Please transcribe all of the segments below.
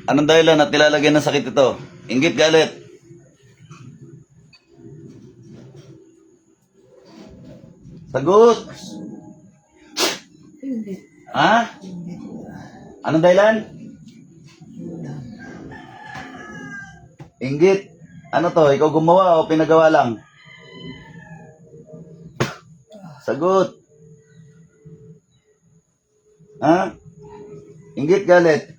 Anong dahilan at nilalagyan ng sakit ito? Inggit, galit. Sagot. Ha? Anong dahilan? Inggit. Ano to? Ikaw gumawa o pinagawa lang? Sagot. Ha? Inggit, galit.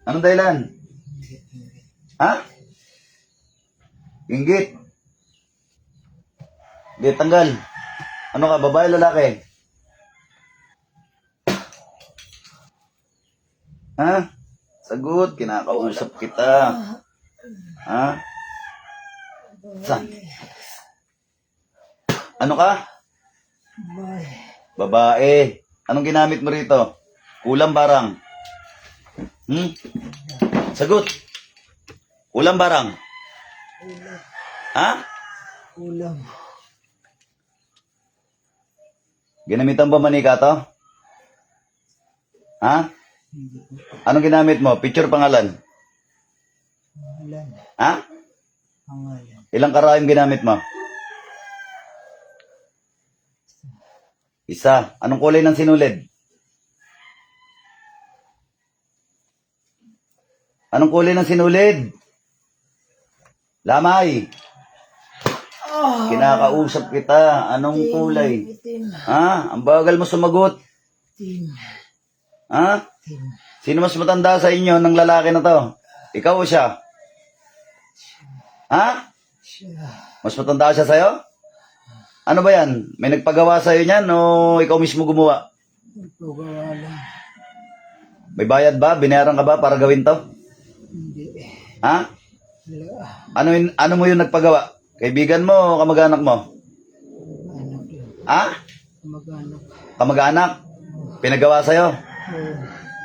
Anong dahilan? Ha? Inggit. Inggit, tanggal. Ano ka, babae, lalaki? Ha? Sagot, kinakausap kita. Ha? Saan? Ano ka? Babae. Anong ginamit mo rito? Kulang barang. Sagot. Kulang barang. Ha? Ulam. Ginamitan ba manika to? Ha? Anong ginamit mo? Picture, pangalan? Pangalan. Ha? Pangalan. Ilang karayom ginamit mo? Isa. Anong kulay ng sinulid? Anong kulay ng sinulid? Lamay. Kinakausap kita. Anong kulay? Itim. Ha? Ang bagal mo sumagot. Itim. Ha? Itim. Sino mas matanda sa inyo ng lalaki na to? Ikaw o siya? Ha? Siya. Mas matanda siya sa'yo? Ano ba yan? May nagpagawa sa'yo niyan o ikaw mismo gumawa? Nagpagawa lang. May bayad ba? Binayaran ka ba para gawin to? Hindi. Ha? Wala. Ano mo yung nagpagawa? Kaibigan mo o kamag-anak mo? Anak yun. Ha? Mag-anak. Kamag-anak? Pinagawa sa'yo? Oo.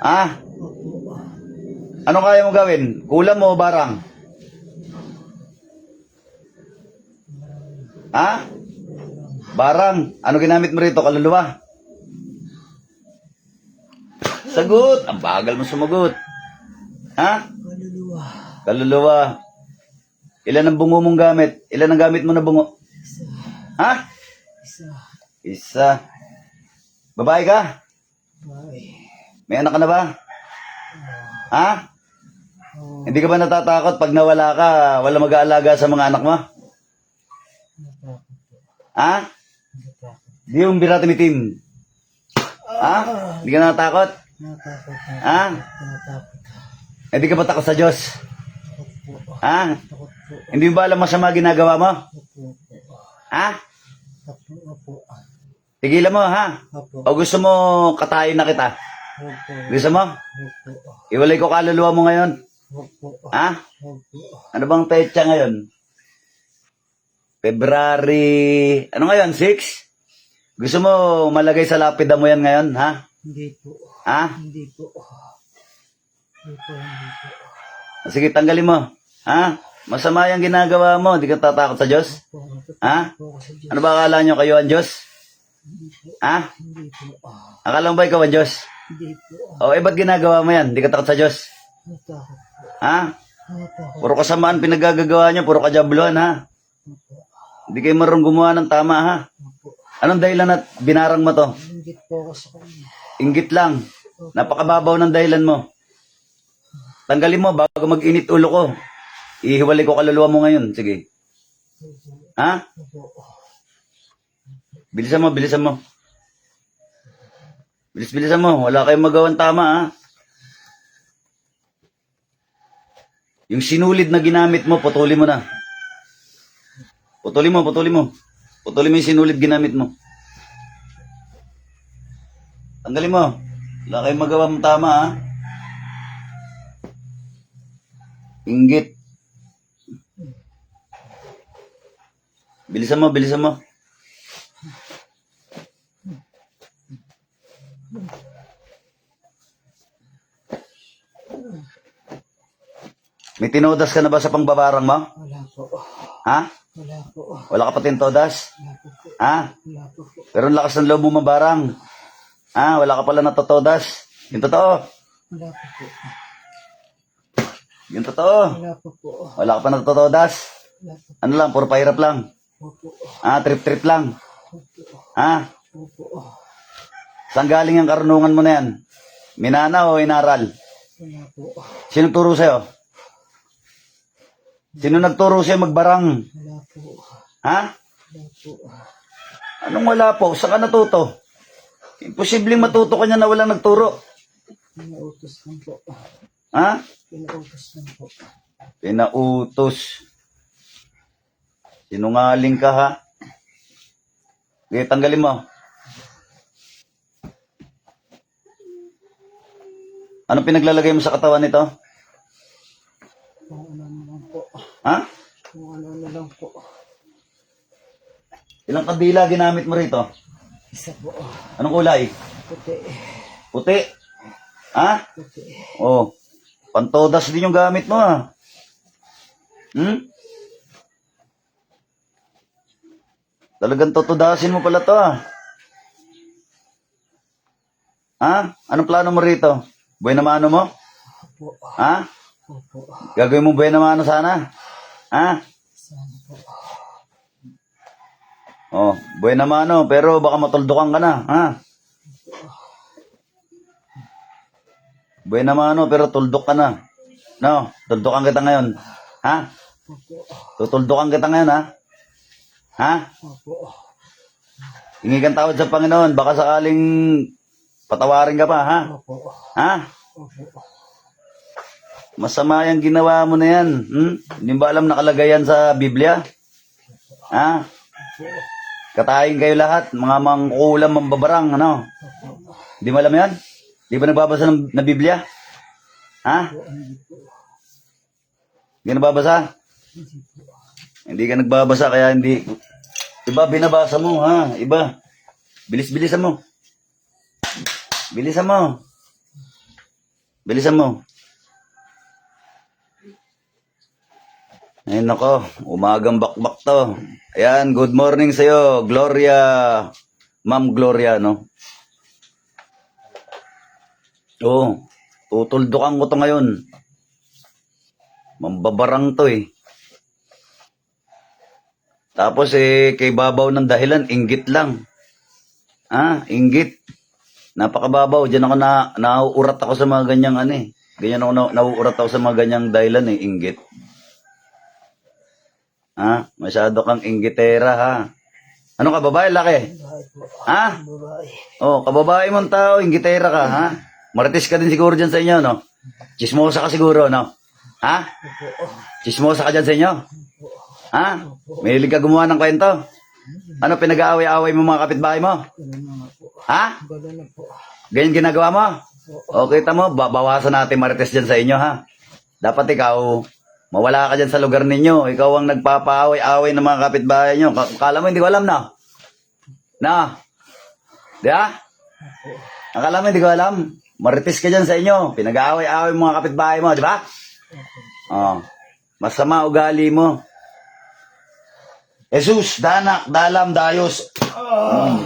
Ha? Opo. Ano kaya mo gawin? Kulam mo o barang? Ha? Barang. Ano ginamit mo rito? Kaluluwa? Sagot. Ang bagal mo sumagot. Ha? Kaluluwa. Kaluluwa. Ilan ang bungo mong gamit? Ilan ang gamit mo na bungo? Isa. Ha? Isa. Isa. Babae ka? Bae. May anak ka na ba? Ha? Oo. Hindi ka ba natatakot pag nawala ka, wala mag-aalaga sa mga anak mo? Natakot po. Ha? Natakot. Di yung birata mitim. Ha? Hindi ka natatakot? Natakot. Ha? Natakot. Hindi ka ba takot sa Diyos? Opo. Ha? Takot po. Hindi mo ba alam masama ginagawa mo? Opo. Ha? Opo. Opo. Tigilan mo, ha? Opo. O gusto mo katayin na kita? Opo. Gusto mo? Opo. Iwalay ko kaluluwa mo ngayon. Opo. Ha? Opo. Ano bang petsa ngayon? February... Ano ngayon? 6? Gusto mo malagay sa lapida mo yan ngayon, ha? Hindi po. Ha? Hindi po. Hindi po. Hindi po. Sige, tanggalin mo. Ha? Masama yung ginagawa mo. Hindi ka tatakot sa Diyos? Po. Ha? Po ako sa Diyos. Ano ba akala nyo kayo ang Diyos? Hindi po. Ha? Hindi po. Akala mo ba ikaw ang Diyos? Hindi po. O, ba't ginagawa mo yan? Hindi ka takot sa Diyos? Natakot po. Ha? Natakot Puro kasamaan pinagagagawa nyo. Puro kajabluhan, ha? po. Hindi kayo marunong gumawa ng tama, ha? Opo. Anong dahilan at binarang mo to? Inggit po ako sa kanya. Inggit lang. Napakababaw ng dahilan mo. Tanggalin mo bago mag-init ulo ko. Ihiwalay ko kaluluwa mo ngayon. Sige. Ha? Opo. Bilisan mo, bilisan mo. Bilisan mo. Wala kayong magawang tama, ha? Yung sinulid na ginamit mo, putulin mo na. Putulin mo, putulin mo. Putulin mo yung sinulid ginamit mo. Tanggalin mo. Wala kayong magawang tama, ha? Inggit. Bilisan mo, bilisan mo. May tinodas ka na ba sa pangbabarang mo? Wala po. Ha? Wala po. Wala ka pa tintodas? Wala po po. Ha? Wala po po. Pero ang lakas ng loob mo mabarang. Ha? Wala ka pala natotodas. Yung totoo. Wala po po. Yung totoo. Wala pa po. Wala ka pa nagtotodas. Wala pa Ano lang, puro pahirap lang. po. Trip-trip lang. Opo. Saan galing ang karunungan mo na yan? Minana o inaral? Wala po. Sino turo sa'yo? Sino nagturo sa'yo magbarang? Wala po. Ha? Wala po. Anong wala po? Saan ka natuto? Imposibleng matuto ka niya na walang nagturo. Pinautos lang po. Ha? Pinautos lang po. Pinautos. Sinungaling ka ha? Okay, tanggalin mo. Anong pinaglalagay mo sa katawan nito? Kung ano na lang po. Ha? Kung ano na lang po. Ilang kandila ginamit mo rito? Isa po. Anong kulay? Puti. Puti. Ha? Puti. Oh. Pantodas din yung gamit mo ha. Talagang tutudasin mo pala to ha. Anong plano mo rito? Buhay na mano mo? Opo. Opo. Gagawin mo buhay na mano sana? Sana po. Oh, buhay na mano, pero baka matuldukan ka na, Buhay na mano, pero tuldok ka na. No, tuldukan kita ngayon. Opo. Tutuldukan kita ngayon, Opo. Hingi kang tawad sa Panginoon, baka sakaling patawarin ka pa, Opo. Opo. Masama yung ginawa mo na yan. Hindi ba alam nakalagay yan sa Biblia? Katayin kayo lahat, mga mangkulam, mambabarang, ano? Hindi mo alam yan? Di ba nagbabasa na Biblia? Hindi ka nagbabasa? Hindi ka nagbabasa, kaya hindi. Iba, binabasa mo, Iba. Bilis-bilisan mo. Bilisan mo. Bilisan mo. Ayun nako, umagang bakbak to. Ayan, good morning sa'yo, Gloria. Ma'am Gloria, no? Oo, tutuldukan ko to ngayon. Mambabarang to eh. Tapos kay babaw ng dahilan, inggit lang. Inggit. Napakababaw. Diyan ako nauurat ako sa mga ganyang Ganyan ako nauurat ako sa mga ganyang dahilan inggit. Masyado kang inggitera Ano ka, babae, laki? Babae po. Babae. Babae. Babae mong tao, inggitera ka, Marites ka din siguro dyan sa inyo, no? Chismosa ka siguro, no? Opo. Chismosa ka dyan sa inyo? Mahilig ka gumawa ng kwento? Ano, pinag-aaway-aaway mo mga kapitbahay mo? Ganun na nga po. Ganun na po. Ganyan ginagawa mo? Okay, tamo, bawasan natin marites dyan sa inyo, Dapat ikaw, mawala ka dyan sa lugar ninyo. Ikaw ang nagpapaaway-away ng mga kapitbahay nyo. Akala mo hindi ko alam na? Di ba? Akala mo hindi ko alam? Marites ka dyan sa inyo. Pinag-aaway-away mga kapitbahay mo, di ba? Masama ugali mo. Jesus, danak, dalam, dayos.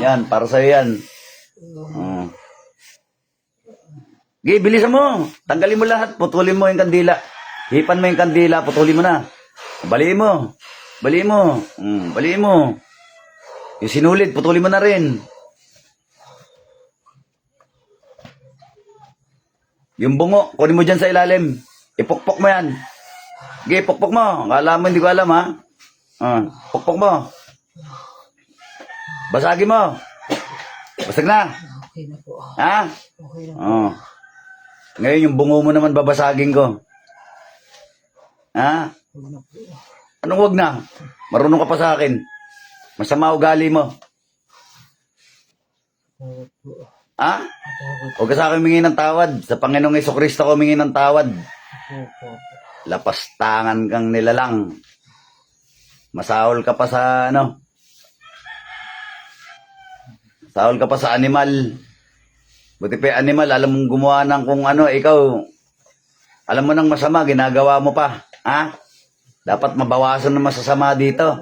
Yan, para sa'yo yan. Okay, bilisan mo. Tanggalin mo lahat. Putulin mo yung kandila. Hipan mo yung kandila. Putulin mo na. Baliin mo. Baliin mo. Baliin mo. Yung sinulid, putulin mo na rin. Yung bungo, kunin mo dyan sa ilalim. Ipukpok mo yan. Okay, pukpok mo. Akala mo hindi ko alam, pukpok mo. Basagin mo. Basag na. Okay na po. Okay na po. Ngayon yung bungo mo naman babasagin ko. Huwag na po. Anong wag na? Marunong ka pa sa akin. Masama ugali mo. Tawad po. Tawad. Huwag ka sa akin humingi ng tawad. Sa Panginoong Jesucristo ko humingi ng tawad. Opo. Lapastangan kang nilalang. Masahol ka pa sa Sahol ka pa sa animal. Buti pa animal, alam mong gumawa ng kung ikaw, alam mo nang masama, ginagawa mo pa. Dapat mabawasan ng masasama dito.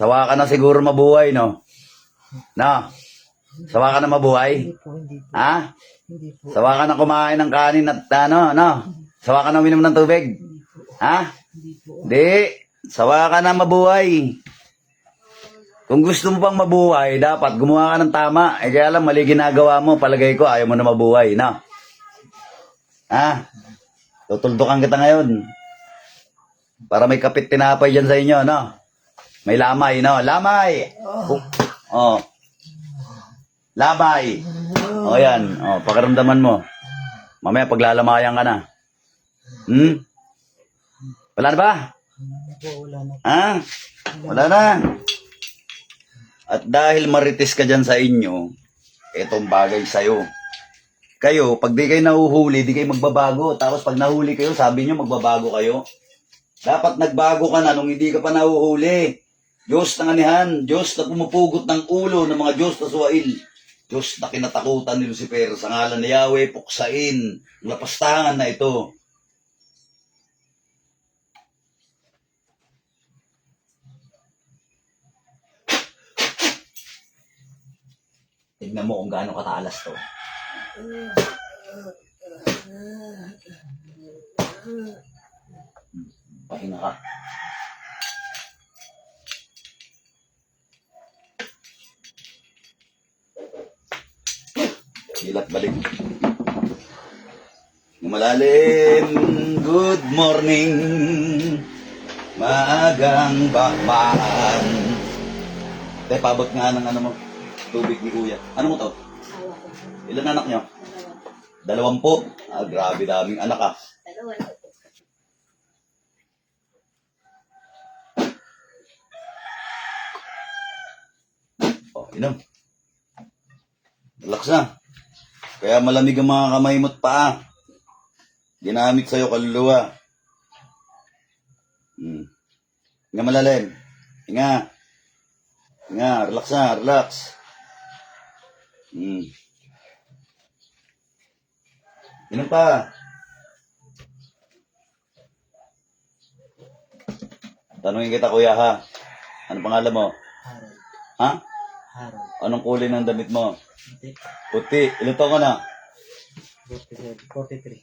Sawa ka na siguro mabuhay, no? No? Sawa ka na mabuhay? Hindi po, hindi po. Ha? Hindi po. Sawa ka na kumain ng kanin at ano, no? Sawa ka na uminom ng tubig? Ha? Hindi po. Di. Sawa ka na mabuhay. Kung gusto mo pang mabuhay, dapat gumawa ka ng tama. Eh kaya lang, mali ginagawa mo. Palagay ko, ayaw mo na mabuhay, no? Ha? Tutuldukan kita ngayon. Para may kapit tinapay dyan sa inyo, no? May lamay, no? Lamay! Oh. Lamay! O yan. O, pakiramdaman mo. Mamaya paglalamayan ka na. Wala na ba? Wala po, wala na. Ha? Wala na. At dahil marites ka dyan sa inyo, itong bagay sa'yo. Kayo, pag di kayo nahuhuli, di kayo magbabago. Tapos pag nahuli kayo, sabi nyo magbabago kayo. Dapat nagbago ka na nung hindi ka pa nahuhuli. Diyos ng anihan, Diyos na pumupugot ng ulo ng mga Diyos na suwail. Diyos na kinatakutan ni Lucifer sa ngalan ni Yahweh, puksain ang lapastangan na ito. Tignan mo kung gaano katalas to. Pahinga ka. Hilat balik. Malalim, good morning, maagang bakbakan. Te, pabot nga ng ano mo, tubig ni Kuya. Ano mo to? Ilan anak nyo? 20. Ah, grabe daming anak ah. Oh, inom. Relax na. Kaya malamig ang mga kamay mo't paa. Ginamit sa'yo kaluluwa. Hinga malalim. Hinga. Hinga. Relax na. Relax. Inom pa. Tanungin kita kuya ha. Ano pangalan mo? Harold. Ha? Harold. Anong kulay ng damit mo? Hindi. Puti. Ilan taon ka na? 43.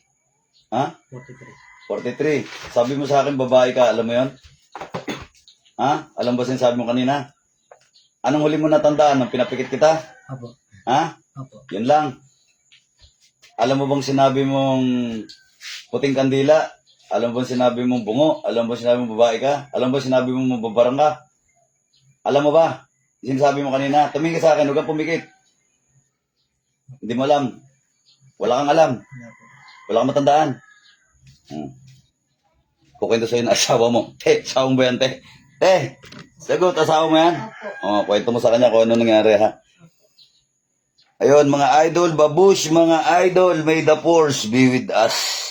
Ha? 43. 43. Sabi mo sa akin, babae ka. Alam mo yon? Ha? Alam ba sinasabi mo kanina? Anong huli mo natandaan nung pinapikit kita? Apo. Ha? Apo. Yun lang. Alam mo bang sinabi mong puting kandila? Alam mo bang sinabi mong bungo? Alam mo bang sinabi mong babae ka? Alam mo bang sinabi mong mababarang ka? Alam mo ba? Sinasabi mo kanina, tumingin ka sa akin, huwag kang pumikit. Hindi mo alam. Wala kang alam. Wala po. Wala kang matandaan. Kukwento sa'yo na asawa mo. Asawa mo ba yan, te? Sagot, asawa mo yan? Kwento mo sa kanya kung ano nangyari, ha? Ayun, mga idol, babush, mga idol, may the force be with us.